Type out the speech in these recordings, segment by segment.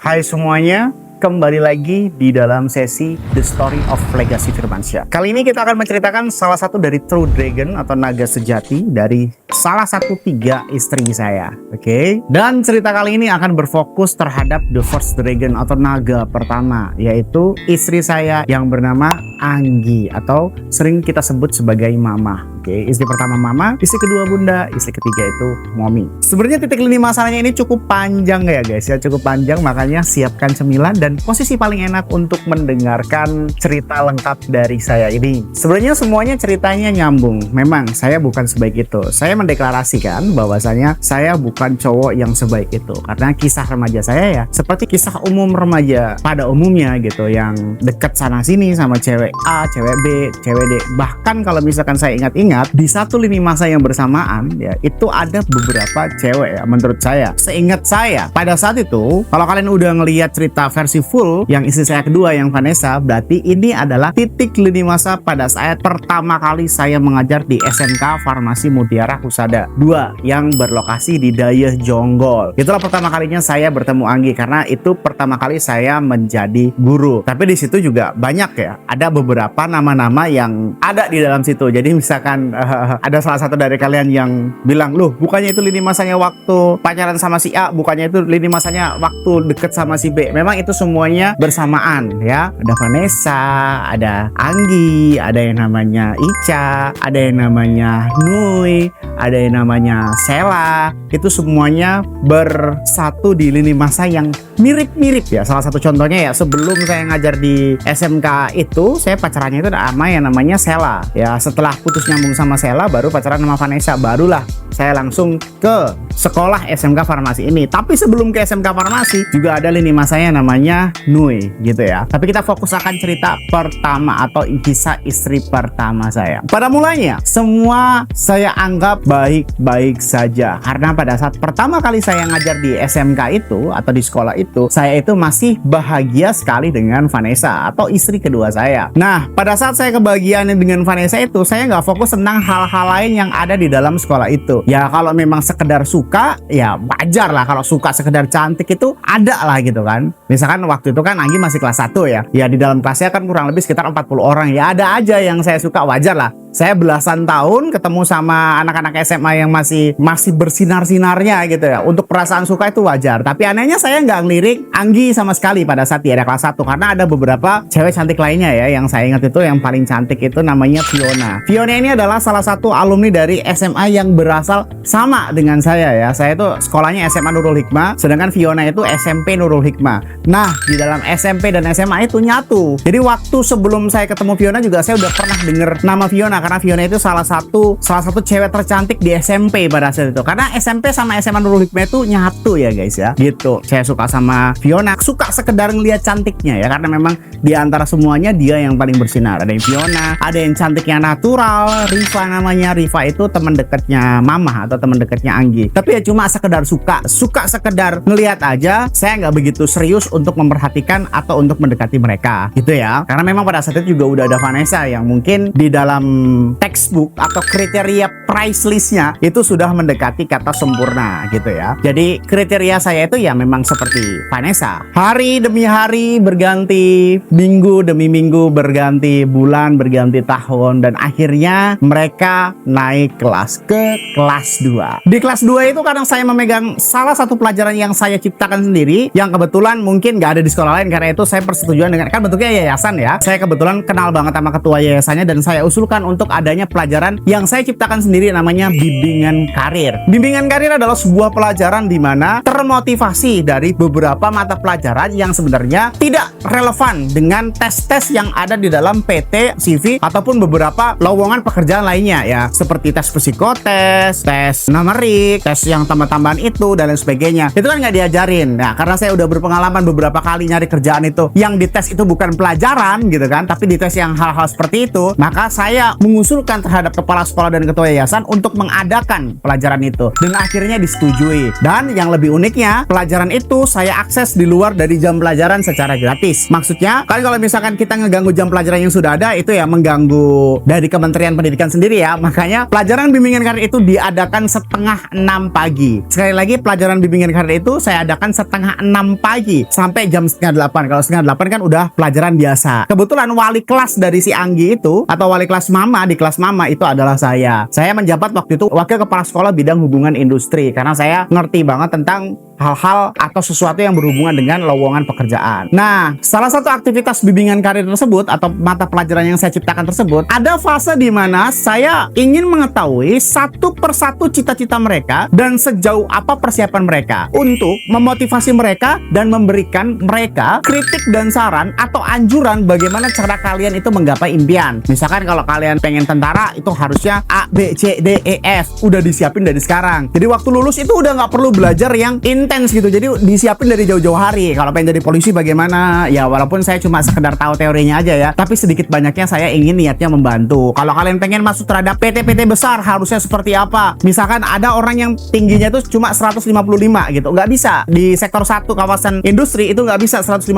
Hai semuanya, kembali lagi di dalam sesi The Story of Legacy Firmansyah. Kali ini kita akan menceritakan salah satu dari True Dragon atau naga sejati dari salah satu 3 istri saya. Oke? Dan cerita kali ini akan berfokus terhadap The First Dragon atau naga pertama, yaitu istri saya yang bernama Anggi atau sering kita sebut sebagai Mama. Oke, istri pertama Mama, istri kedua Bunda, istri ketiga itu Mommy. Sebenarnya titik lini masalahnya ini cukup panjang ya guys ya, cukup panjang, makanya siapkan cemilan dan posisi paling enak untuk mendengarkan cerita lengkap dari saya ini. Sebenarnya semuanya ceritanya nyambung. Memang saya bukan sebaik itu. Saya mendeklarasikan bahwasanya saya bukan cowok yang sebaik itu, karena kisah remaja saya ya seperti kisah umum remaja pada umumnya gitu, yang deket sana sini sama cewek A, cewek B, cewek D. Bahkan kalau misalkan saya ingat-ingat di satu lini masa yang bersamaan ya, itu ada beberapa cewek ya menurut saya. Seingat saya pada saat itu, kalau kalian udah ngelihat cerita versi full yang istri saya kedua yang Vanessa, berarti ini adalah titik lini masa pada saat pertama kali saya mengajar di SMK Farmasi Mutiara Husada 2 yang berlokasi di Dayeh Jonggol. Itulah pertama kalinya saya bertemu Anggi, karena itu pertama kali saya menjadi guru. Tapi di situ juga banyak ya, ada beberapa nama-nama yang ada di dalam situ. Jadi misalkan ada salah satu dari kalian yang bilang, loh bukannya itu lini masanya waktu pacaran sama si A, bukannya itu lini masanya waktu deket sama si B. Memang itu semuanya bersamaan ya. Ada Vanessa, ada Anggi, ada yang namanya Ica, ada yang namanya Nui, ada yang namanya Sela. Itu semuanya bersatu di lini masa yang mirip-mirip ya. Salah satu contohnya ya, sebelum saya ngajar di SMK itu, saya pacarannya itu sama yang namanya Sela ya. Setelah putus nyambung sama Sela, baru pacaran sama Vanessa, barulah saya langsung ke sekolah SMK Farmasi ini. Tapi sebelum ke SMK Farmasi juga ada lini masanya namanya Nui gitu ya. Tapi kita fokus akan cerita pertama atau kisah istri pertama saya. Pada mulanya semua saya anggap baik-baik saja, karena pada saat pertama kali saya ngajar di SMK itu atau di sekolah itu, saya itu masih bahagia sekali dengan Vanessa atau istri kedua saya. Nah, pada saat saya kebahagiaan dengan Vanessa itu, saya nggak fokus tentang hal-hal lain yang ada di dalam sekolah itu. Ya kalau memang sekedar suka, ya wajar lah. Kalau suka sekedar cantik itu ada lah gitu kan. Misalkan waktu itu kan Anggi masih kelas 1 ya. Ya di dalam kelasnya kan kurang lebih sekitar 40 orang. Ya ada aja yang saya suka, wajar lah. Saya belasan tahun ketemu sama anak-anak SMA yang masih bersinar-sinarnya gitu ya. Untuk perasaan suka itu wajar. Tapi anehnya saya nggak ngelirik Anggi sama sekali pada saat di era kelas 1. Karena ada beberapa cewek cantik lainnya ya. Yang saya ingat itu yang paling cantik itu namanya Fiona. Fiona ini adalah salah satu alumni dari SMA yang berasal sama dengan saya ya. Saya itu sekolahnya SMA Nurul Hikmah, sedangkan Fiona itu SMP Nurul Hikmah. Nah, di dalam SMP dan SMA itu nyatu. Jadi waktu sebelum saya ketemu Fiona juga saya udah pernah denger nama Fiona, karena Fiona itu salah satu cewek tercantik di SMP pada saat itu. Karena SMP sama SMA Nurul Hikmah itu nyatu ya guys ya. Gitu. Saya suka sama Fiona, suka sekedar ngeliat cantiknya ya, karena memang di antara semuanya dia yang paling bersinar. Ada yang Fiona, ada yang cantiknya natural, Riva namanya. Riva itu teman dekatnya Mama atau teman dekatnya Anggi. Tapi ya cuma sekedar suka sekedar ngelihat aja. Saya nggak begitu serius untuk memperhatikan atau untuk mendekati mereka gitu ya. Karena memang pada saat itu juga udah ada Vanessa yang mungkin di dalam textbook atau kriteria price listnya itu sudah mendekati kata sempurna gitu ya. Jadi kriteria saya itu ya memang seperti Vanessa. Hari demi hari berganti, minggu demi minggu berganti, bulan berganti tahun, dan akhirnya mereka naik kelas ke kelas 2. Di kelas 2 itu kadang saya memegang salah satu pelajaran yang saya ciptakan sendiri, yang kebetulan mungkin nggak ada di sekolah lain, karena itu saya persetujuan dengan, kan bentuknya yayasan ya. Saya kebetulan kenal banget sama ketua yayasannya, dan saya usulkan untuk adanya pelajaran yang saya ciptakan sendiri namanya bimbingan karir. Bimbingan karir adalah sebuah pelajaran di mana termotivasi dari beberapa mata pelajaran yang sebenarnya tidak relevan dengan tes-tes yang ada di dalam PT, CV, ataupun beberapa lowongan pekerjaan lainnya ya, seperti tes psikotes, tes numerik, tes yang tambah-tambahan itu dan lain sebagainya. Itu kan nggak diajarin. Nah, karena saya udah berpengalaman beberapa kali nyari kerjaan itu yang dites itu bukan pelajaran gitu kan, tapi dites yang hal-hal seperti itu, maka saya mengusulkan terhadap kepala sekolah dan ketua yayasan untuk mengadakan pelajaran itu, dan akhirnya disetujui. Dan yang lebih uniknya, pelajaran itu saya akses di luar dari jam pelajaran secara gratis. Maksudnya kan kalau misalkan kita ngeganggu jam pelajaran yang sudah ada, itu ya mengganggu dari Kementerian Pendidikan sendiri ya. Makanya pelajaran bimbingan karir itu diadakan setengah 6 pagi. Sekali lagi, pelajaran bimbingan karir itu saya adakan setengah 6 pagi sampai jam setengah 8. Kalau setengah 8 kan udah pelajaran biasa. Kebetulan wali kelas dari si Anggi itu, atau wali kelas mama di kelas mama itu adalah saya. Saya menjabat waktu itu wakil kepala sekolah bidang hubungan industri, karena saya ngerti banget tentang hal-hal atau sesuatu yang berhubungan dengan lowongan pekerjaan. Nah, salah satu aktivitas bimbingan karir tersebut atau mata pelajaran yang saya ciptakan tersebut, ada fase di mana saya ingin mengetahui satu persatu cita-cita mereka dan sejauh apa persiapan mereka untuk memotivasi mereka dan memberikan mereka kritik dan saran atau anjuran bagaimana cara kalian itu menggapai impian. Misalkan kalau kalian pengen tentara, itu harusnya A, B, C, D, E, F udah disiapin dari sekarang. Jadi waktu lulus itu udah nggak perlu belajar yang intens gitu, jadi disiapin dari jauh-jauh hari. Kalau pengen jadi polisi bagaimana, ya walaupun saya cuma sekedar tahu teorinya aja ya, tapi sedikit banyaknya saya ingin niatnya membantu. Kalau kalian pengen masuk terhadap PT-PT besar, harusnya seperti apa. Misalkan ada orang yang tingginya itu cuma 155 gitu, nggak bisa. Di sektor 1 kawasan industri itu nggak bisa 155,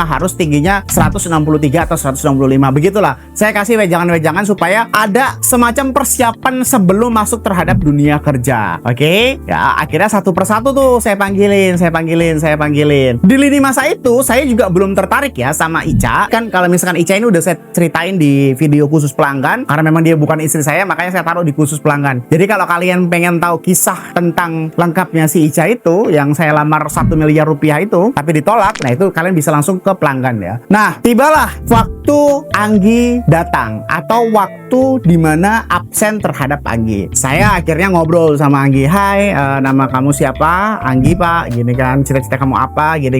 harus tingginya 163 atau 165. Begitulah, saya kasih wejangan-wejangan supaya ada semacam persiapan sebelum masuk terhadap dunia kerja. Oke? Ya, akhirnya satu persatu tuh saya panggilin. Di lini masa itu saya juga belum tertarik ya sama Ica. Kan kalau misalkan Ica ini udah saya ceritain di video khusus pelanggan, karena memang dia bukan istri saya, makanya saya taruh di khusus pelanggan. Jadi kalau kalian pengen tahu kisah tentang lengkapnya si Ica itu, yang saya lamar 1 miliar rupiah itu tapi ditolak, nah itu kalian bisa langsung ke pelanggan ya. Nah, tibalah waktu Anggi datang, atau waktu dimana absen terhadap Anggi. Saya akhirnya ngobrol sama Anggi. Hai, nama kamu siapa? Anggi pak, gini kan, cita-cita kamu apa, gini.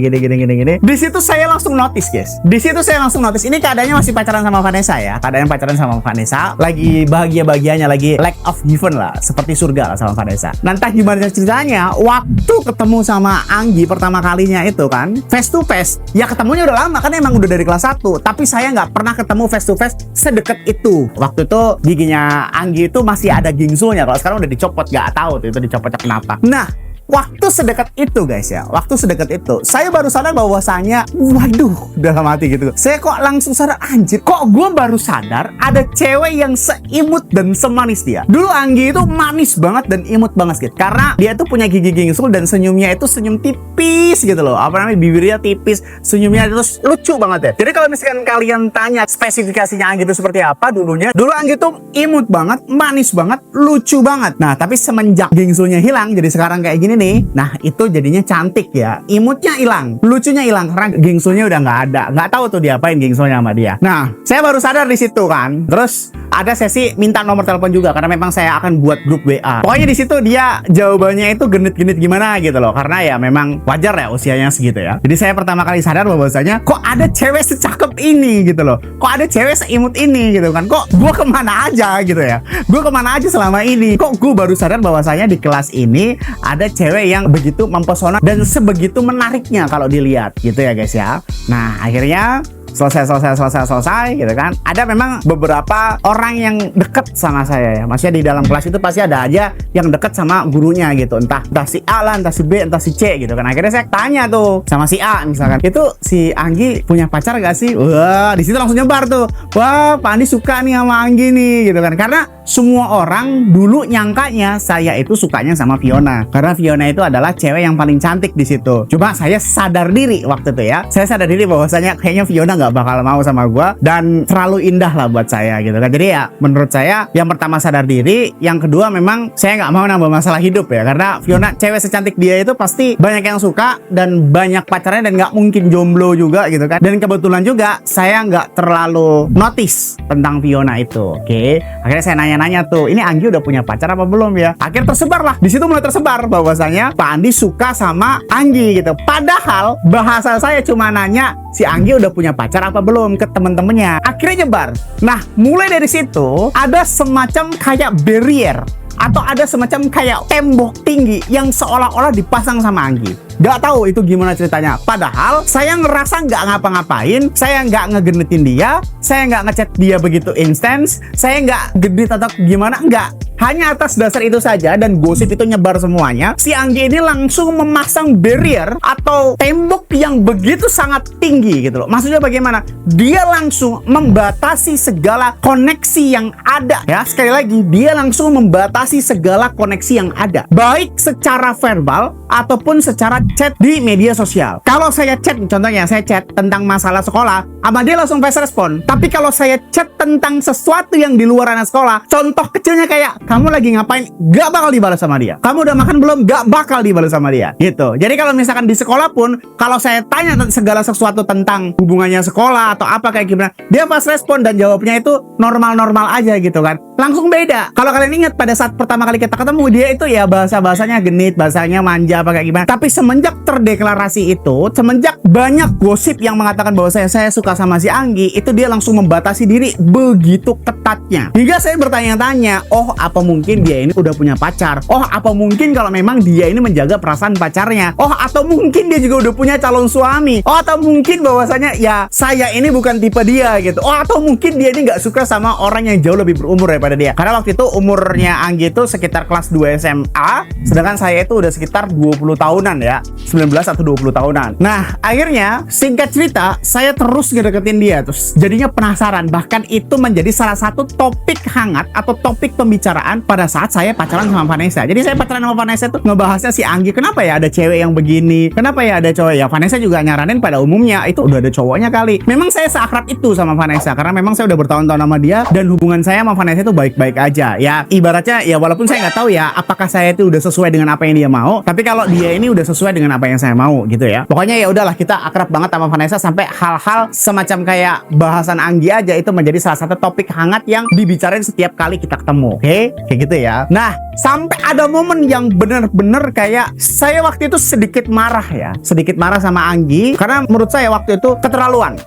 Di situ saya langsung notice guys. Ini keadaannya masih pacaran sama Vanessa ya. Keadaan pacaran sama Vanessa, lagi bahagia-bahagianya, lagi lack of heaven lah, seperti surga lah sama Vanessa. Nah, entah gimana ceritanya, waktu ketemu sama Anggi pertama kalinya itu kan, face to face, ya ketemunya udah lama kan, emang udah dari kelas 1. Tapi saya nggak pernah ketemu face to face sedekat itu. Waktu itu giginya Anggi itu masih ada gingsulnya. Kalau sekarang udah dicopot, nggak tahu tuh itu dicopotnya kenapa. Nah, waktu sedekat itu guys ya, saya baru sadar bahwasanya, waduh, dalam hati gitu, saya kok langsung sadar, anjir, kok gue baru sadar ada cewek yang seimut dan semanis dia. Dulu Anggi itu manis banget dan imut banget gitu, karena dia tuh punya gigi gingsul dan senyumnya itu senyum tipis gitu loh, bibirnya tipis, senyumnya itu lucu banget ya. Jadi kalau misalkan kalian tanya spesifikasinya Anggi itu seperti apa dulu Anggi tuh imut banget, manis banget, lucu banget. Nah, tapi semenjak gingsulnya hilang, jadi sekarang kayak gini nih, nah itu jadinya cantik ya, imutnya hilang, lucunya hilang karena gingsulnya udah nggak ada, nggak tahu tuh diapain gingsulnya sama dia. Nah, saya baru sadar di situ kan. Terus ada sesi minta nomor telepon juga, karena memang saya akan buat grup WA. Pokoknya di situ dia jawabannya itu genit-genit gimana gitu loh, karena ya memang wajar ya usianya segitu ya. Jadi saya pertama kali sadar bahwasanya kok ada cewek secakep ini gitu loh, kok ada cewek seimut ini gitu kan, kok gue kemana aja gitu ya, gue kemana aja selama ini. Kok gue baru sadar bahwasanya di kelas ini ada cewek yang begitu mempesona dan sebegitu menariknya kalau dilihat gitu ya guys ya. Nah, akhirnya selesai gitu kan. Ada memang beberapa orang yang deket sama saya ya. Maksudnya di dalam kelas itu pasti ada aja yang deket sama gurunya gitu. Entah si A lah, entah si B, entah si C gitu kan. Akhirnya saya tanya tuh sama si A misalkan, itu si Anggi punya pacar gak sih? Wah, di situ langsung nyebar tuh. Wah, Pak Andi suka nih sama Anggi nih gitu kan. Karena semua orang dulu nyangkanya saya itu sukanya sama Fiona, karena Fiona itu adalah cewek yang paling cantik di situ. Cuma saya sadar diri waktu itu ya, saya sadar diri bahwasanya kayaknya Fiona nggak bakal mau sama gue dan terlalu indah lah buat saya gitu kan. Jadi ya menurut saya yang pertama sadar diri, yang kedua memang saya nggak mau nambah masalah hidup ya, karena Fiona cewek secantik dia itu pasti banyak yang suka dan banyak pacarnya dan nggak mungkin jomblo juga gitu kan. Dan kebetulan juga saya nggak terlalu notice tentang Fiona itu. Oke, akhirnya saya nanya tuh, ini Anggi udah punya pacar apa belum ya? Akhirnya tersebar lah, di situ mulai tersebar bahwasanya Pak Andi suka sama Anggi gitu. Padahal bahasa saya cuma nanya si Anggi udah punya pacar apa belum ke temen-temennya. Akhirnya nyebar. Nah, mulai dari situ ada semacam kayak barrier atau ada semacam kayak tembok tinggi yang seolah-olah dipasang sama Anggi. Nggak tahu itu gimana ceritanya. Padahal saya ngerasa nggak ngapa-ngapain, saya nggak ngegenitin dia, saya nggak ngechat dia begitu intens, saya nggak genit atau gimana, nggak. Hanya atas dasar itu saja dan gosip itu nyebar semuanya, si Anggi ini langsung memasang barrier atau tembok yang begitu sangat tinggi gitu loh. Maksudnya bagaimana? Dia langsung membatasi segala koneksi yang ada. Ya, sekali lagi, dia langsung membatasi segala koneksi yang ada. Baik secara verbal ataupun secara chat di media sosial. Kalau saya chat, contohnya saya chat tentang masalah sekolah, sama dia langsung fast respon. Tapi kalau saya chat tentang sesuatu yang di luar ranah sekolah, contoh kecilnya kayak, kamu lagi ngapain? Gak bakal dibalas sama dia. Kamu udah makan belum? Gak bakal dibalas sama dia. Gitu. Jadi kalau misalkan di sekolah pun, kalau saya tanya segala sesuatu tentang hubungannya sekolah atau apa kayak gimana, dia fast respon dan jawabnya itu normal-normal aja gitu kan. Langsung beda. Kalau kalian ingat pada saat pertama kali kita ketemu, dia itu ya bahasa-bahasanya genit, bahasanya manja apa kayak gimana. Tapi semenjak terdeklarasi itu, semenjak banyak gosip yang mengatakan bahwa saya suka sama si Anggi, itu dia langsung membatasi diri begitu ketatnya. Hingga saya bertanya-tanya, oh apa mungkin dia ini udah punya pacar? Oh apa mungkin kalau memang dia ini menjaga perasaan pacarnya? Oh atau mungkin dia juga udah punya calon suami? Oh atau mungkin bahwasanya ya saya ini bukan tipe dia gitu? Oh atau mungkin dia ini nggak suka sama orang yang jauh lebih berumur daripada dia? Karena waktu itu umurnya Anggi itu sekitar kelas 2 SMA, sedangkan saya itu udah sekitar 20 tahunan ya, 19 atau 20 tahunan. Nah akhirnya singkat cerita, saya terus ngedeketin dia, terus jadinya penasaran. Bahkan itu menjadi salah satu topik hangat atau topik pembicaraan pada saat saya pacaran sama Vanessa. Jadi saya pacaran sama Vanessa tuh ngebahasnya si Anggi, kenapa ya ada cewek yang begini, kenapa ya ada cowok ya. Vanessa juga nyaranin pada umumnya itu udah ada cowoknya kali. Memang saya seakrab itu sama Vanessa karena memang saya udah bertahun-tahun sama dia dan hubungan saya sama Vanessa itu baik-baik aja. Ya ibaratnya ya walaupun saya nggak tahu ya apakah saya itu udah sesuai dengan apa yang dia mau, tapi kalau dia ini udah sesuai dengan apa yang saya mau gitu ya. Pokoknya ya udahlah, kita akrab banget sama Vanessa sampai hal-hal semacam kayak bahasan Anggi aja itu menjadi salah satu topik hangat yang dibicarain setiap kali kita ketemu. Oke? Kayak gitu ya. Nah, sampai ada momen yang bener-bener kayak saya waktu itu sedikit marah ya. Sedikit marah sama Anggi karena menurut saya waktu itu keterlaluan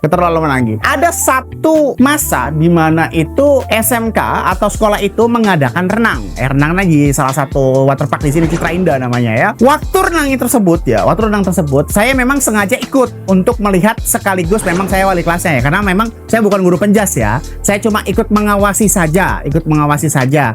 Anggi. Ada satu masa di mana itu SMK atau sekolah itu mengadakan renang. Renang lagi salah satu waterpark di sini, Citra Indah namanya ya. Waktu renang tersebut, saya memang sengaja ikut untuk melihat sekaligus memang saya wali kelasnya ya. Karena memang saya bukan guru penjas ya. Saya cuma ikut mengawasi saja.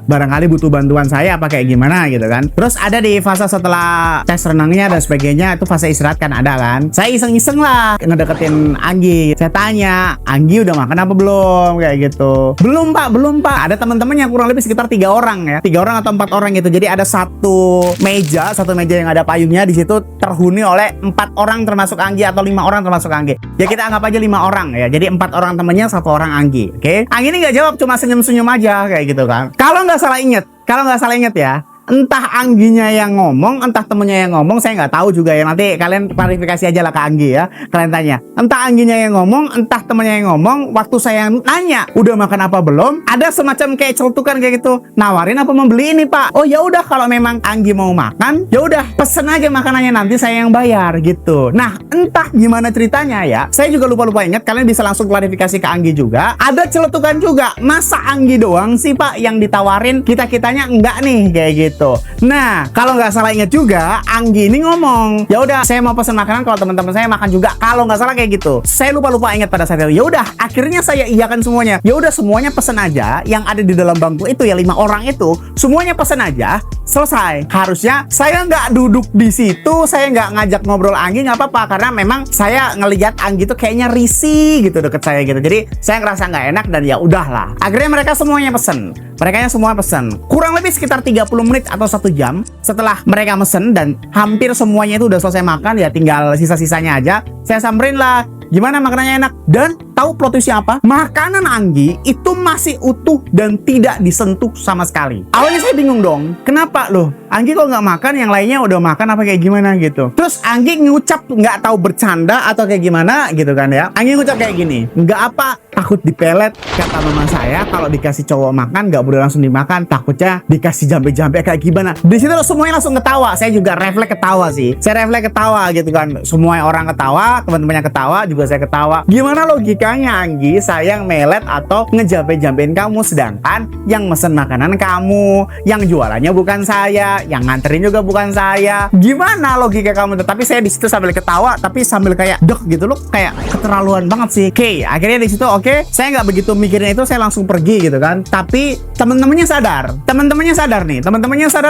Barangkali butuh bantuan saya apa kayak gimana gitu kan. Terus ada di fase setelah tes renangnya dan sebagainya, itu fase istirahat kan ada kan. Saya iseng-iseng lah ngedeketin Anggi. Saya tanya, Anggi udah makan apa belum? Kayak gitu. Belum pak. Ada teman-temannya kurang lebih sekitar 3 orang ya. 3 orang atau 4 orang gitu. Jadi ada satu meja yang ada payungnya, di situ terhuni oleh 4 orang termasuk Anggi atau 5 orang termasuk Anggi. Ya kita anggap aja 5 orang ya. Jadi 4 orang temennya, 1 orang Anggi. Oke? Anggi ini nggak jawab, cuma senyum-senyum aja kayak gitu kan. Kalau nggak salah inget ya, entah Angginya yang ngomong, entah temennya yang ngomong, saya nggak tahu juga ya. Nanti kalian klarifikasi aja lah ke Anggi ya. Kalian tanya, entah Angginya yang ngomong, entah temennya yang ngomong. Waktu saya nanya, udah makan apa belum? Ada semacam kayak celutukan kayak gitu. Nawarin apa membeli ini pak? Oh ya udah, kalau memang Anggi mau makan, ya udah pesen aja makanannya, nanti saya yang bayar gitu. Nah entah gimana ceritanya ya. Saya juga lupa ingat. Kalian bisa langsung klarifikasi ke Anggi juga. Ada celutukan juga. Masa Anggi doang sih pak yang ditawarin, kita-kitanya enggak nih kayak gitu. Nah, kalau nggak salah ingat juga, Anggi ini ngomong, ya udah, saya mau pesan makanan kalau teman-teman saya makan juga. Kalau nggak salah kayak gitu. Saya lupa ingat pada saat itu. Ya udah, akhirnya saya iyakan semuanya. Ya udah, semuanya pesan aja. Yang ada di dalam bangku itu ya 5 orang itu, semuanya pesan aja. Selesai. Harusnya saya nggak duduk di situ, saya nggak ngajak ngobrol Anggi, nggak apa-apa, karena memang saya ngelihat Anggi tuh kayaknya risih gitu deket saya gitu. Jadi saya ngerasa nggak enak dan ya udahlah. Akhirnya mereka semuanya pesen. Semua pesen. Kurang lebih sekitar 30 menit atau 1 jam setelah mereka mesen dan hampir semuanya itu udah selesai makan, ya tinggal sisa-sisanya aja. Saya samperin lah, gimana makanannya enak? Dan tahu plot twistnya apa? Makanan Anggi itu masih utuh dan tidak disentuh sama sekali. Awalnya saya bingung dong, kenapa loh? Anggi kok nggak makan, yang lainnya udah makan apa kayak gimana gitu. Terus Anggi ngucap nggak tahu bercanda atau kayak gimana gitu kan ya. Anggi ngucap kayak gini, nggak apa, takut dipelet, kata mama saya kalau dikasih cowok makan nggak boleh langsung dimakan, takutnya dikasih jambe-jambe kayak gimana. Di situ semuanya langsung ketawa. Saya juga refleks ketawa gitu kan. Semua orang ketawa, teman-temannya ketawa, juga saya ketawa. Gimana logika sukanya Anggi saya yang melet atau ngejampe-jampein kamu, sedangkan yang mesen makanan kamu, yang jualannya bukan saya, yang nganterin juga bukan saya. Gimana logika kamu? Tapi saya di situ sambil ketawa, tapi sambil kayak dek gitu loh, kayak keterlaluan banget sih. Oke, akhirnya di situ saya nggak begitu mikirin itu, saya langsung pergi gitu kan. Tapi teman-temannya sadar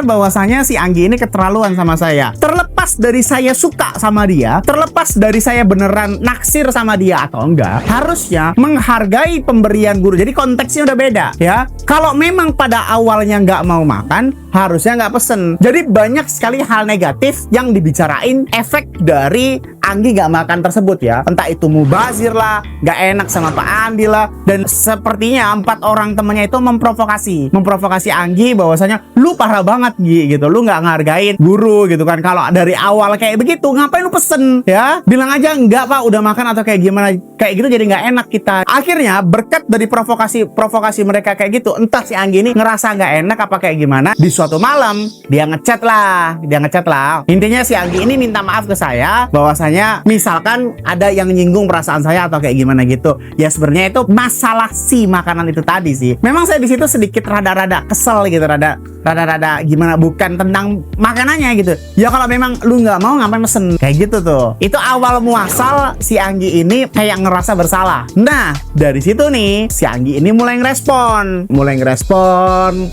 bahwasanya si Anggi ini keterlaluan sama saya. Terlepas dari saya suka sama dia, terlepas dari saya beneran naksir sama dia atau enggak, harusnya menghargai pemberian guru. Jadi konteksnya udah beda ya. Kalau memang pada awalnya nggak mau makan, harusnya nggak pesen. Jadi banyak sekali hal negatif yang dibicarain efek dari Anggi nggak makan tersebut ya. Entah itu mubazir lah, nggak enak sama Pak Andi lah, dan sepertinya 4 orang temennya itu memprovokasi Anggi bahwasanya lu parah banget gitu, lu nggak ngargain guru gitu kan. Kalau dari awal kayak begitu, ngapain lu pesen ya? Bilang aja enggak Pak, udah makan atau kayak gimana. Kayak gitu jadi nggak enak kita. Akhirnya berkat dari provokasi mereka kayak gitu, entah si Anggi ini ngerasa nggak enak apa kayak gimana, di suatu malam dia ngechat lah. Intinya si Anggi ini minta maaf ke saya bahwasanya misalkan ada yang nyinggung perasaan saya atau kayak gimana gitu. Ya sebenarnya itu masalah si makanan itu tadi sih. Memang saya di situ sedikit rada-rada kesel gitu, rada gimana, bukan tentang makanannya gitu. Ya kalau memang lu nggak mau, ngapain mesen kayak gitu tuh. Itu awal muasal si Anggi ini kayak ngerasa bersalah. Nah dari situ nih si Anggi ini mulai ngerespon.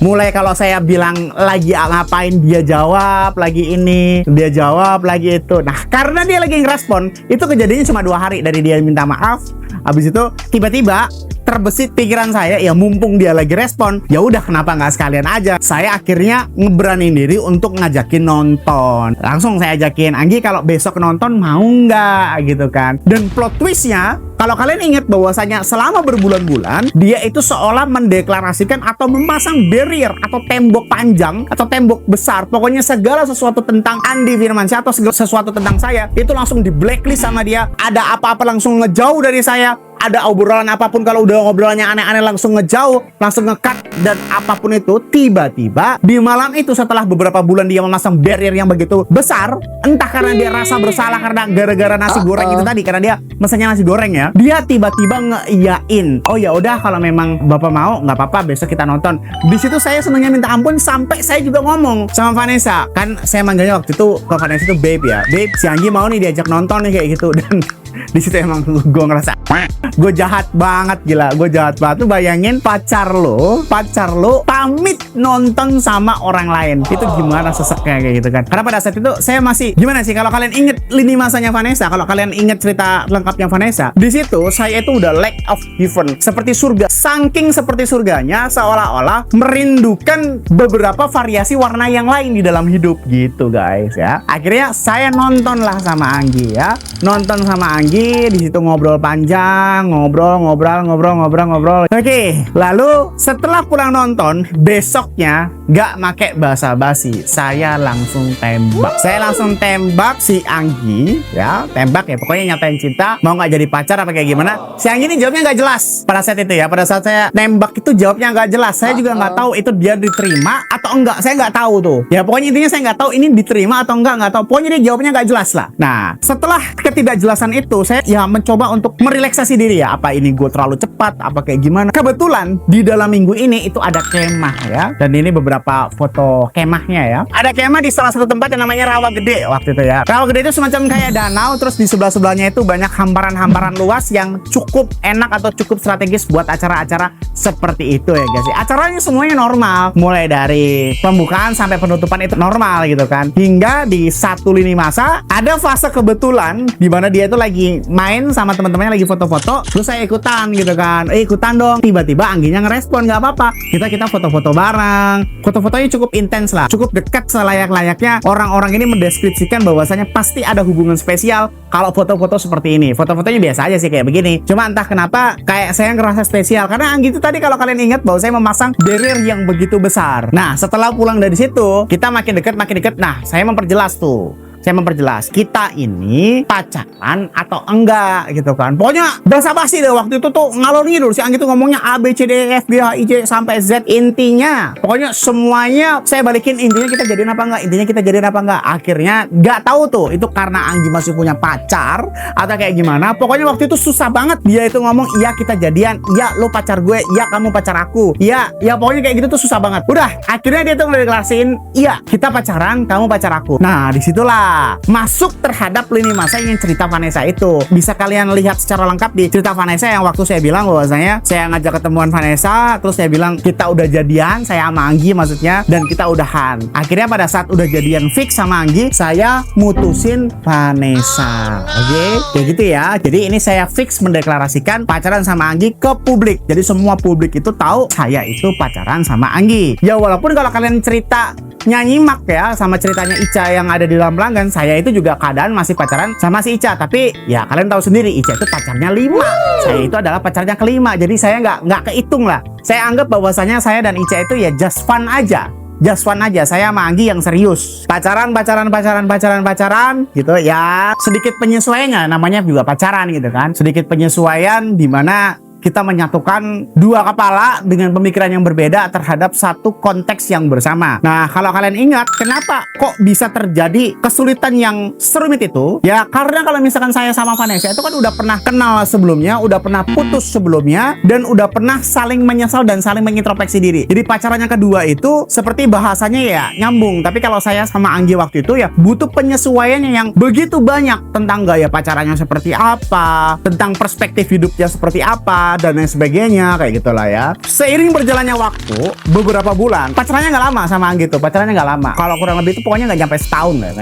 Mulai kalau saya bilang lagi ngapain, dia jawab lagi ini, dia jawab lagi itu. Nah karena dia lagi ngerespon, itu kejadiannya cuma 2 hari dari dia minta maaf. Habis itu tiba-tiba terbesit pikiran saya, ya mumpung dia lagi respon, ya udah kenapa nggak sekalian aja. Saya akhirnya ngeberanin diri untuk ngajakin nonton. Langsung saya ajakin, Anggi kalau besok nonton mau nggak gitu kan. Dan plot twistnya, kalau kalian ingat bahwasanya selama berbulan-bulan dia itu seolah mendeklarasikan atau memasang barrier atau tembok panjang atau tembok besar, pokoknya segala sesuatu tentang Andi Firmansyah atau segala sesuatu tentang saya itu langsung di blacklist sama dia. Ada apa-apa langsung ngejauh dari saya. Ada obrolan apapun, kalau udah ngobrolnya aneh-aneh langsung ngejauh, langsung nge-cut, dan apapun itu. Tiba-tiba di malam itu setelah beberapa bulan dia memasang barrier yang begitu besar, entah karena dia rasa bersalah karena gara-gara nasi goreng itu tadi, karena dia mesennya nasi goreng ya, dia tiba-tiba ngeiyain, oh ya udah kalau memang bapak mau nggak apa-apa besok kita nonton. Di situ saya senangnya minta ampun, sampai saya juga ngomong sama Vanessa, kan saya manggilnya waktu itu ke Vanessa itu babe ya, babe si Anggi mau nih diajak nonton nih kayak gitu. Dan di situ emang gue ngerasa gue jahat banget, gila, gue jahat banget. Tuh bayangin pacar lo pamit nonton sama orang lain, itu gimana seseknya kayak gitu kan. Karena pada saat itu saya masih gimana sih, kalau kalian inget lini masanya Vanessa, kalau kalian inget cerita lengkapnya Vanessa, di situ saya itu udah lack of heaven, seperti surga, saking seperti surganya seolah-olah merindukan beberapa variasi warna yang lain di dalam hidup gitu guys ya. Akhirnya saya nonton lah sama Anggi ya, nonton sama Anggi, di situ ngobrol panjang, ngobrol. Oke, lalu setelah pulang nonton, besoknya nggak make basa-basi, saya langsung tembak si Anggi ya, tembak ya, pokoknya nyatain cinta, mau nggak jadi pacar apa kayak gimana. Si Anggi ini jawabnya nggak jelas pada saat itu ya, pada saat saya nembak itu jawabnya nggak jelas. Saya juga nggak tahu itu dia diterima atau enggak, saya nggak tahu tuh ya, pokoknya intinya saya nggak tahu ini diterima atau enggak tahu, pokoknya dia jawabnya nggak jelas lah. Nah setelah ketidakjelasan itu, saya ya mencoba untuk merelaksasi diri ya, apa ini gue terlalu cepat apa kayak gimana. Kebetulan di dalam minggu ini itu ada kemah ya, dan ini beberapa foto kemahnya ya. Ada kemah di salah satu tempat yang namanya Rawa Gede waktu itu ya. Rawa Gede itu semacam kayak danau, terus di sebelah-sebelahnya itu banyak hamparan-hamparan luas yang cukup enak atau cukup strategis buat acara-acara seperti itu ya guys. Acaranya semuanya normal, mulai dari pembukaan sampai penutupan itu normal gitu kan. Hingga di satu lini masa ada fase kebetulan di mana dia itu lagi main sama teman-temannya, lagi foto-foto, terus saya ikutan gitu kan, ikutan dong. Tiba-tiba Angginya ngerespon, nggak apa-apa, kita foto-foto bareng. Foto-fotonya cukup intens lah, cukup dekat selayak-layaknya orang-orang ini mendeskripsikan bahwasanya pasti ada hubungan spesial kalau foto-foto seperti ini. Foto-fotonya biasa aja sih kayak begini, cuma entah kenapa kayak saya ngerasa spesial karena Anggi itu tadi, kalau kalian ingat, bahwa saya memasang barrier yang begitu besar. Nah setelah pulang dari situ kita makin dekat. Nah saya memperjelas tuh saya memperjelas, kita ini pacaran atau enggak gitu kan. Pokoknya basa-basi deh waktu itu tuh ngalor ngidul. Si Anggi tuh ngomongnya A, B, C, D, E, F, G, H, I, J sampai Z. Intinya pokoknya semuanya saya balikin, intinya kita jadian apa enggak, intinya kita jadian apa enggak. Akhirnya nggak tahu tuh itu karena Anggi masih punya pacar atau kayak gimana. Pokoknya waktu itu susah banget dia itu ngomong iya kita jadian, iya lo pacar gue, iya kamu pacar aku, iya pokoknya kayak gitu tuh susah banget. Udah akhirnya dia tuh ngedeklarasiin iya kita pacaran, kamu pacar aku. Nah disitulah masuk terhadap lini masa yang cerita Vanessa itu. Bisa kalian lihat secara lengkap di cerita Vanessa yang waktu saya bilang bahwasanya saya ngajak ketemuan Vanessa, terus saya bilang kita udah jadian, saya sama Anggi maksudnya, dan kita udahan. Akhirnya pada saat udah jadian fix sama Anggi, saya mutusin Vanessa. Oke, kayak gitu ya. Jadi ini saya fix mendeklarasikan pacaran sama Anggi ke publik. Jadi semua publik itu tahu saya itu pacaran sama Anggi. Ya walaupun kalau kalian cerita nyimak ya sama ceritanya Ica yang ada di dalam pelanggan, saya itu juga keadaan masih pacaran sama si Ica. Tapi ya kalian tahu sendiri Ica itu pacarnya 5, saya itu adalah pacarnya ke-5. Jadi saya nggak kehitung lah. Saya anggap bahwasanya saya dan Ica itu ya just fun aja. Just fun aja, saya sama Anggi yang serius. Pacaran gitu ya. Sedikit penyesuaiannya, namanya juga pacaran gitu kan. Sedikit penyesuaian di mana kita menyatukan dua kepala dengan pemikiran yang berbeda terhadap satu konteks yang bersama. Nah, kalau kalian ingat, kenapa kok bisa terjadi kesulitan yang serumit itu? Ya, karena kalau misalkan saya sama Vanessa itu kan udah pernah kenal sebelumnya, udah pernah putus sebelumnya, dan udah pernah saling menyesal dan saling mengintrospeksi diri. Jadi pacaran yang kedua itu seperti bahasanya ya nyambung. Tapi kalau saya sama Anggi waktu itu ya butuh penyesuaiannya yang begitu banyak tentang gaya pacarannya seperti apa, tentang perspektif hidupnya seperti apa, dan lain sebagainya kayak gitulah ya. Seiring berjalannya waktu beberapa bulan, pacarannya nggak lama sama Anggi tuh, pacarannya nggak lama. Kalau kurang lebih itu pokoknya nggak nyampe setahun ya,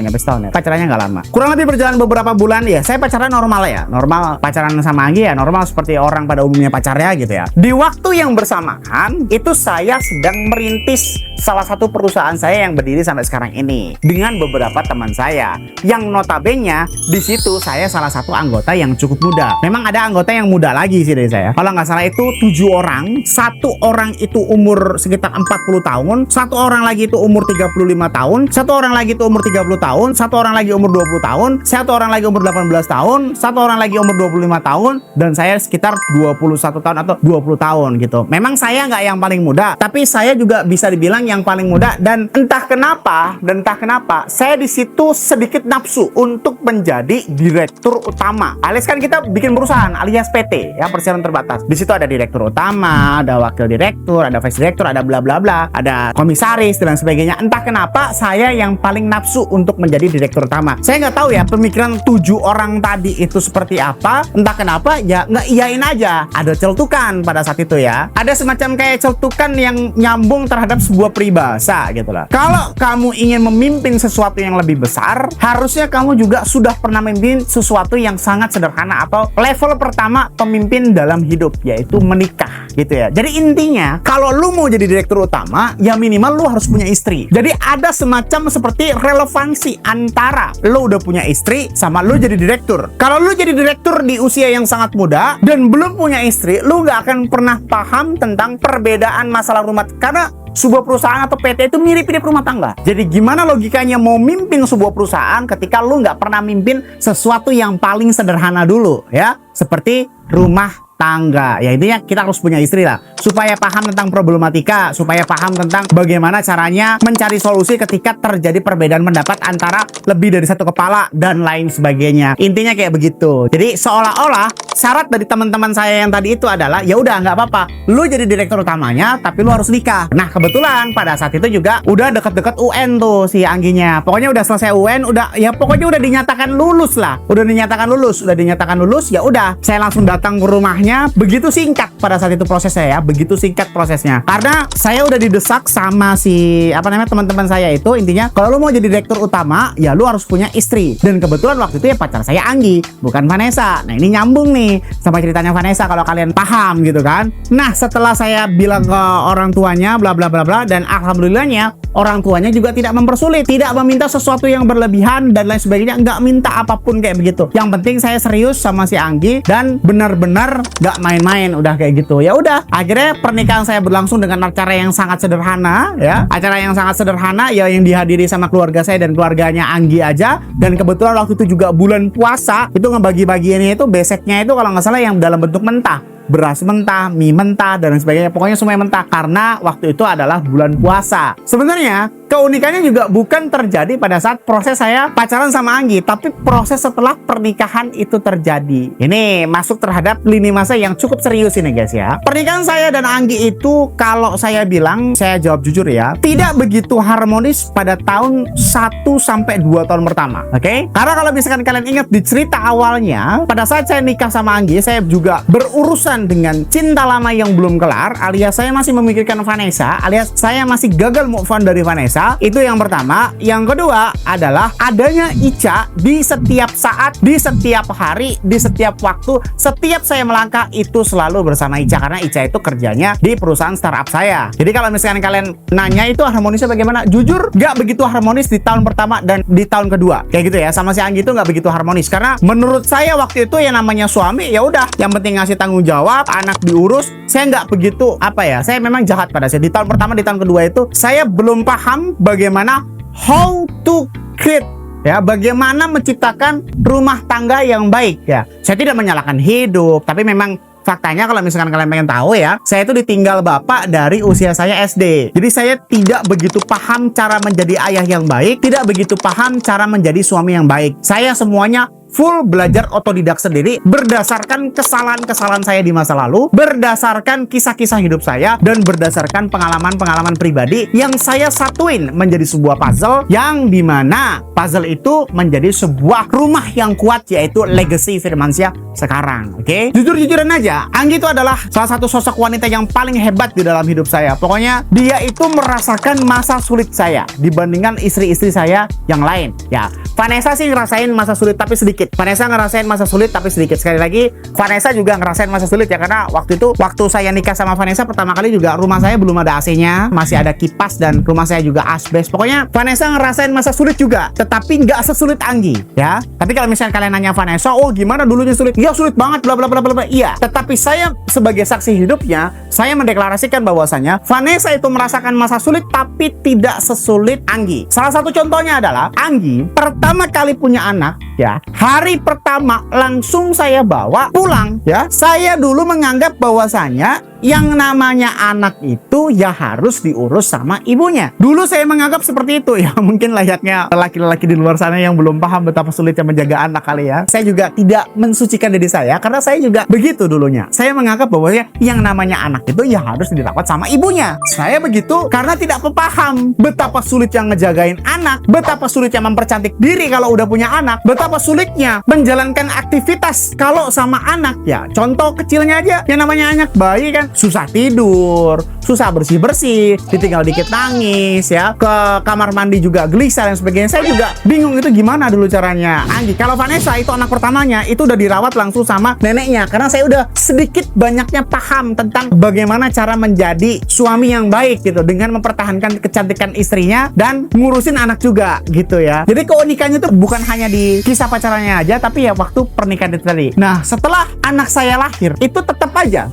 pacarannya nggak lama. Kurang lebih berjalan beberapa bulan ya, saya pacaran normal ya, normal pacaran sama Anggi ya, normal seperti orang pada umumnya pacarnya gitu ya. Di waktu yang bersamaan itu saya sedang merintis salah satu perusahaan saya yang berdiri sampai sekarang ini dengan beberapa teman saya yang notabene di situ saya salah satu anggota yang cukup muda. Memang ada anggota yang muda lagi sih dari saya. Kalau nggak salah itu 7 orang, satu orang itu umur sekitar 40 tahun, satu orang lagi itu umur 35 tahun, satu orang lagi itu umur 30 tahun, satu orang lagi umur 20 tahun, satu orang lagi umur 18 tahun, satu orang lagi umur 25 tahun, dan saya sekitar 21 tahun atau 20 tahun gitu. Memang saya nggak yang paling muda, tapi saya juga bisa dibilang yang paling muda, dan entah kenapa saya di situ sedikit nafsu untuk menjadi direktur utama. Alias kan kita bikin perusahaan alias PT ya, perseroan terbatas. Di situ ada direktur utama, ada wakil direktur, ada vice direktur, ada bla bla bla, ada komisaris dan sebagainya. Entah kenapa saya yang paling nafsu untuk menjadi direktur utama. Saya nggak tahu ya pemikiran 7 orang tadi itu seperti apa. Entah kenapa ya nggak iyain aja. Ada celtukan pada saat itu ya. Ada semacam kayak celtukan yang nyambung terhadap sebuah peribahasa gitu lah. Kalau kamu ingin memimpin sesuatu yang lebih besar, harusnya kamu juga sudah pernah memimpin sesuatu yang sangat sederhana atau level pertama pemimpin dalam hidup, yaitu menikah gitu ya. Jadi intinya kalau lu mau jadi direktur utama ya minimal lu harus punya istri. Jadi ada semacam seperti relevansi antara lu udah punya istri sama lu jadi direktur. Kalau lu jadi direktur di usia yang sangat muda dan belum punya istri, lu nggak akan pernah paham tentang perbedaan masalah rumah, karena sebuah perusahaan atau PT itu mirip-mirip rumah tangga. Jadi gimana logikanya mau mimpin sebuah perusahaan ketika lu nggak pernah mimpin sesuatu yang paling sederhana dulu ya, seperti rumah tangga. Ya intinya kita harus punya istri lah, supaya paham tentang problematika, supaya paham tentang bagaimana caranya mencari solusi ketika terjadi perbedaan pendapat antara lebih dari satu kepala dan lain sebagainya. Intinya kayak begitu. Jadi seolah-olah syarat dari teman-teman saya yang tadi itu adalah ya udah nggak apa-apa, lu jadi direktur utamanya tapi lu harus nikah. Nah kebetulan pada saat itu juga udah deket-deket UN tuh si Angginya. Pokoknya udah selesai UN, udah ya pokoknya udah dinyatakan lulus lah, udah dinyatakan lulus, ya udah saya langsung datang ke rumahnya. Begitu singkat pada saat itu prosesnya ya, begitu singkat prosesnya karena saya udah didesak sama si teman-teman saya itu. Intinya kalau lu mau jadi direktur utama ya lu harus punya istri, dan kebetulan waktu itu ya pacar saya Anggi, bukan Vanessa. Nah ini nyambung nih sama ceritanya Vanessa kalau kalian paham gitu kan. Nah setelah saya bilang ke orang tuanya bla bla bla bla, dan alhamdulillahnya orang tuanya juga tidak mempersulit, tidak meminta sesuatu yang berlebihan dan lain sebagainya, nggak minta apapun kayak begitu. Yang penting saya serius sama si Anggi dan benar-benar nggak main-main, udah kayak kayak gitu. Ya udah, akhirnya pernikahan saya berlangsung dengan acara yang sangat sederhana ya. Acara yang sangat sederhana ya, yang dihadiri sama keluarga saya dan keluarganya Anggi aja. Dan kebetulan waktu itu juga bulan puasa, itu ngebagi-bagiannya itu beseknya itu kalau nggak salah yang dalam bentuk mentah, beras mentah, mie mentah, dan sebagainya. Pokoknya semuanya mentah karena waktu itu adalah bulan puasa. Sebenarnya keunikannya juga bukan terjadi pada saat proses saya pacaran sama Anggi, tapi proses setelah pernikahan itu terjadi. Ini masuk terhadap lini masa yang cukup serius ini guys ya. Pernikahan saya dan Anggi itu kalau saya bilang, saya jawab jujur ya, tidak begitu harmonis pada tahun 1 sampai 2 tahun pertama. Oke? Karena kalau misalkan kalian ingat di cerita awalnya, pada saat saya nikah sama Anggi, saya juga berurusan dengan cinta lama yang belum kelar, alias saya masih memikirkan Vanessa, alias saya masih gagal move on dari Vanessa. Itu yang pertama. Yang kedua adalah adanya Ica di setiap saat, di setiap hari, di setiap waktu, setiap saya melangkah itu selalu bersama Ica, karena Ica itu kerjanya di perusahaan startup saya. Jadi kalau misalkan kalian nanya itu harmonisnya bagaimana, jujur gak begitu harmonis di tahun pertama dan di tahun kedua. Kayak gitu ya, sama si Anggi itu gak begitu harmonis, karena menurut saya waktu itu yang namanya suami ya udah, yang penting ngasih tanggung jawab, anak diurus. Saya nggak begitu saya memang jahat pada saya di tahun pertama. Di tahun kedua itu saya belum paham bagaimana how to create ya, bagaimana menciptakan rumah tangga yang baik ya. Saya tidak menyalahkan hidup, tapi memang faktanya kalau misalkan kalian pengen tahu ya, saya itu ditinggal bapak dari usia saya SD. Jadi saya tidak begitu paham cara menjadi ayah yang baik, tidak begitu paham cara menjadi suami yang baik. Saya semuanya full belajar otodidak sendiri berdasarkan kesalahan-kesalahan saya di masa lalu, berdasarkan kisah-kisah hidup saya, dan berdasarkan pengalaman-pengalaman pribadi yang saya satuin menjadi sebuah puzzle, yang dimana puzzle itu menjadi sebuah rumah yang kuat, yaitu legacy Firmansyah sekarang. Oke? Jujur-jujuran aja, Anggi itu adalah salah satu sosok wanita yang paling hebat di dalam hidup saya. Pokoknya dia itu merasakan masa sulit saya dibandingkan istri-istri saya yang lain. Ya, Vanessa sih ngerasain masa sulit tapi sedikit. Vanessa ngerasain masa sulit tapi sedikit. Sekali lagi, Vanessa juga ngerasain masa sulit ya, karena waktu saya nikah sama Vanessa pertama kali juga rumah saya belum ada AC-nya, masih ada kipas, dan rumah saya juga asbes. Pokoknya Vanessa ngerasain masa sulit juga, tetapi nggak sesulit Anggi ya. Tapi kalau misalnya kalian nanya Vanessa, oh gimana dulunya sulit? Iya sulit banget, bla bla bla bla bla. Iya, tetapi saya sebagai saksi hidupnya, saya mendeklarasikan bahwasanya Vanessa itu merasakan masa sulit tapi tidak sesulit Anggi. Salah satu contohnya adalah Anggi pertama kali punya anak ya, hari pertama langsung saya bawa pulang ya. Saya dulu menganggap bahwasanya yang namanya anak itu ya harus diurus sama ibunya. Dulu saya menganggap seperti itu ya. Mungkin layaknya laki-laki di luar sana yang belum paham betapa sulitnya menjaga anak kali ya. Saya juga tidak mensucikan diri saya, karena saya juga begitu dulunya. Saya menganggap bahwa yang namanya anak itu ya harus dirawat sama ibunya. Saya begitu karena tidak paham betapa sulitnya ngejagain anak, betapa sulitnya mempercantik diri kalau udah punya anak, betapa sulitnya menjalankan aktivitas kalau sama anak ya. Contoh kecilnya aja, yang namanya anak bayi kan susah tidur, susah bersih-bersih, ditinggal dikit nangis ya, ke kamar mandi juga gelisah dan sebagainya. Saya juga bingung itu gimana dulu caranya Anggi. Kalau Vanessa itu anak pertamanya itu udah dirawat langsung sama neneknya, karena saya udah sedikit banyaknya paham tentang bagaimana cara menjadi suami yang baik gitu, dengan mempertahankan kecantikan istrinya dan ngurusin anak juga gitu ya. Jadi keunikannya itu bukan hanya di kisah pacarannya aja, tapi ya waktu pernikahan itu tadi. Nah, setelah anak saya lahir itu tetap aja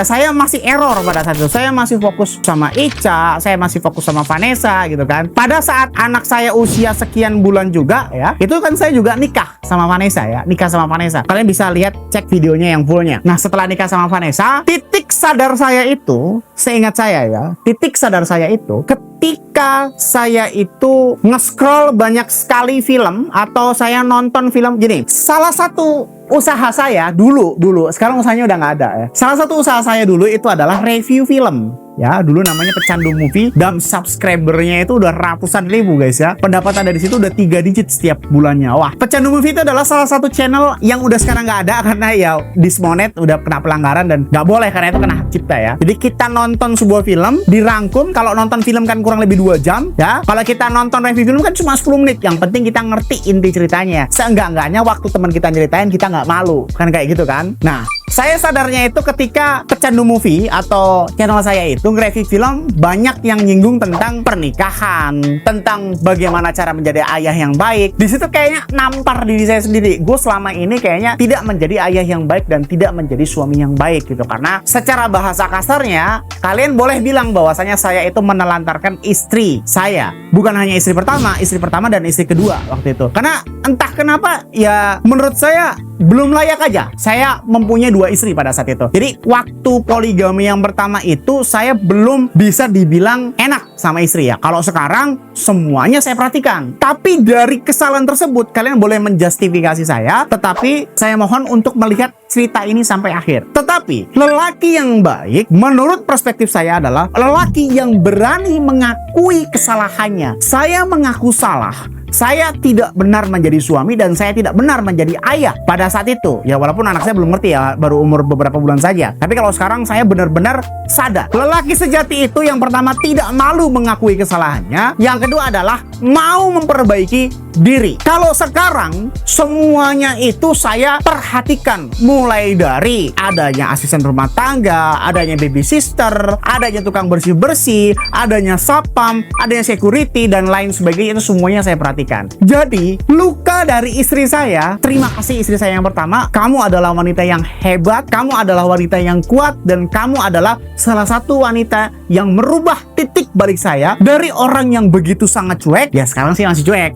saya masih error pada saat itu. Saya masih fokus sama Ica, saya masih fokus sama Vanessa gitu kan. Pada saat anak saya usia sekian bulan juga ya, itu kan saya juga nikah sama Vanessa ya, nikah sama Vanessa. Kalian bisa lihat, cek videonya yang fullnya. Nah, setelah nikah sama Vanessa, titik sadar saya itu, seingat saya ya, titik sadar saya itu ketika saya itu nge-scroll banyak sekali film, atau saya nonton film gini. Salah satu usaha saya dulu, sekarang usahanya udah nggak ada ya. Salah satu usaha saya dulu itu adalah review film. Ya, dulu namanya Pecandu Movie, dan subscribernya itu udah ratusan ribu guys ya. Pendapatan dari situ udah 3 digit setiap bulannya. Wah, Pecandu Movie itu adalah salah satu channel yang udah sekarang nggak ada karena ya dismonet, udah kena pelanggaran dan nggak boleh karena itu kena hak cipta ya. Jadi kita nonton sebuah film dirangkum, kalau nonton film kan kurang lebih 2 jam ya. Kalau kita nonton review film kan cuma 10 menit. Yang penting kita ngerti inti ceritanya. Seenggak-enggaknya waktu teman kita nyeritain kita nggak malu. Kan kayak gitu kan. Nah, Saya sadarnya itu ketika Kecandu Movie atau channel saya itu nge-review film, banyak yang nyinggung tentang pernikahan, tentang bagaimana cara menjadi ayah yang baik. Di situ kayaknya nampar diri saya sendiri. Gue selama ini kayaknya tidak menjadi ayah yang baik dan tidak menjadi suami yang baik gitu. Karena secara bahasa kasarnya, kalian boleh bilang bahwasanya saya itu menelantarkan istri saya. Bukan hanya istri pertama dan istri kedua waktu itu. Karena entah kenapa ya menurut saya belum layak aja saya mempunyai 2 istri pada saat itu. Jadi waktu poligami yang pertama itu saya belum bisa dibilang enak sama istri ya. Kalau sekarang semuanya saya perhatikan. Tapi dari kesalahan tersebut kalian boleh menjustifikasi saya, tetapi saya mohon untuk melihat cerita ini sampai akhir. Tetapi lelaki yang baik menurut perspektif saya adalah lelaki yang berani mengakui kesalahannya. Saya mengaku salah. Saya tidak benar menjadi suami dan saya tidak benar menjadi ayah pada saat itu. Ya walaupun anak saya belum ngerti ya, baru umur beberapa bulan saja. Tapi kalau sekarang saya benar-benar sadar. Lelaki sejati itu yang pertama tidak malu mengakui kesalahannya. Yang kedua adalah mau memperbaiki diri. Kalau sekarang semuanya itu saya perhatikan. Mulai dari adanya asisten rumah tangga, adanya baby sister, adanya tukang bersih-bersih, adanya satpam, adanya security dan lain sebagainya, itu semuanya saya perhatikan. Jadi, luka dari istri saya, terima kasih istri saya yang pertama, kamu adalah wanita yang hebat, kamu adalah wanita yang kuat, dan kamu adalah salah satu wanita yang merubah titik balik saya dari orang yang begitu sangat cuek, ya sekarang sih masih cuek.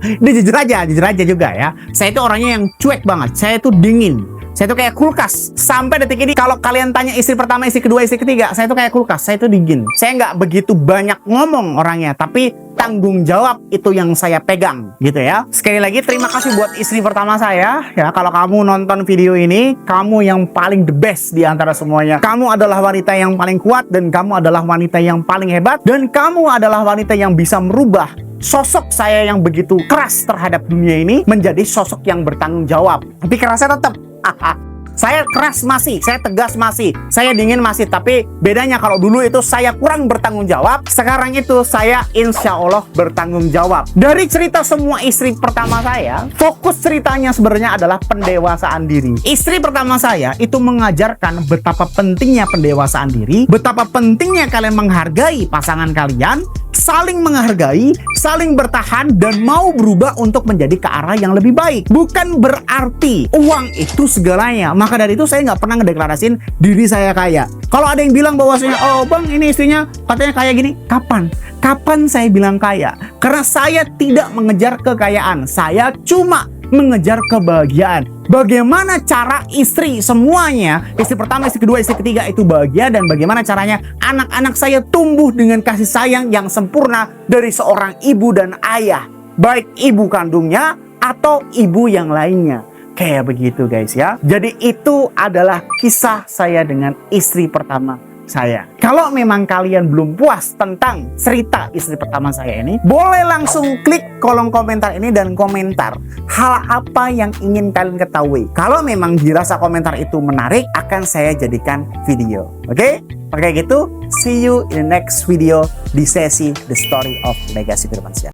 Dia jujur aja juga ya. Saya itu orangnya yang cuek banget, saya itu dingin. Saya itu kayak kulkas. Sampai detik ini kalau kalian tanya istri pertama, istri kedua, istri ketiga, saya itu kayak kulkas. Saya itu dingin. Saya nggak begitu banyak ngomong orangnya, tapi tanggung jawab itu yang saya pegang gitu ya. Sekali lagi terima kasih buat istri pertama saya ya. Kalau kamu nonton video ini, kamu yang paling the best di antara semuanya. Kamu adalah wanita yang paling kuat dan kamu adalah wanita yang paling hebat dan kamu adalah wanita yang bisa merubah sosok saya yang begitu keras terhadap dunia ini menjadi sosok yang bertanggung jawab. Tapi kerasnya tetap saya keras masih, saya tegas masih, saya dingin masih. Tapi bedanya kalau dulu itu saya kurang bertanggung jawab, sekarang itu saya insya Allah bertanggung jawab. Dari cerita semua istri pertama saya, fokus ceritanya sebenarnya adalah pendewasaan diri. Istri pertama saya itu mengajarkan betapa pentingnya pendewasaan diri, betapa pentingnya kalian menghargai pasangan kalian, saling menghargai, saling bertahan, dan mau berubah untuk menjadi ke arah yang lebih baik. Bukan berarti uang itu segalanya. Maka dari itu saya nggak pernah ngedeklarasiin diri saya kaya. Kalau ada yang bilang bahwasanya, oh bang ini istrinya katanya kaya gini, kapan? Kapan saya bilang kaya? Karena saya tidak mengejar kekayaan. Saya cuma mengejar kebahagiaan. Bagaimana cara istri semuanya, istri pertama, istri kedua, istri ketiga itu bahagia, dan bagaimana caranya anak-anak saya tumbuh dengan kasih sayang yang sempurna dari seorang ibu dan ayah, baik ibu kandungnya atau ibu yang lainnya. Kayak begitu guys ya. Jadi itu adalah kisah saya dengan istri pertama saya. Kalau memang kalian belum puas tentang cerita istri pertama saya ini, boleh langsung klik kolom komentar ini dan komentar hal apa yang ingin kalian ketahui. Kalau memang dirasa komentar itu menarik, akan saya jadikan video. Oke? Pakai gitu, see you in the next video di sesi The Story of Legacy Firmansyah.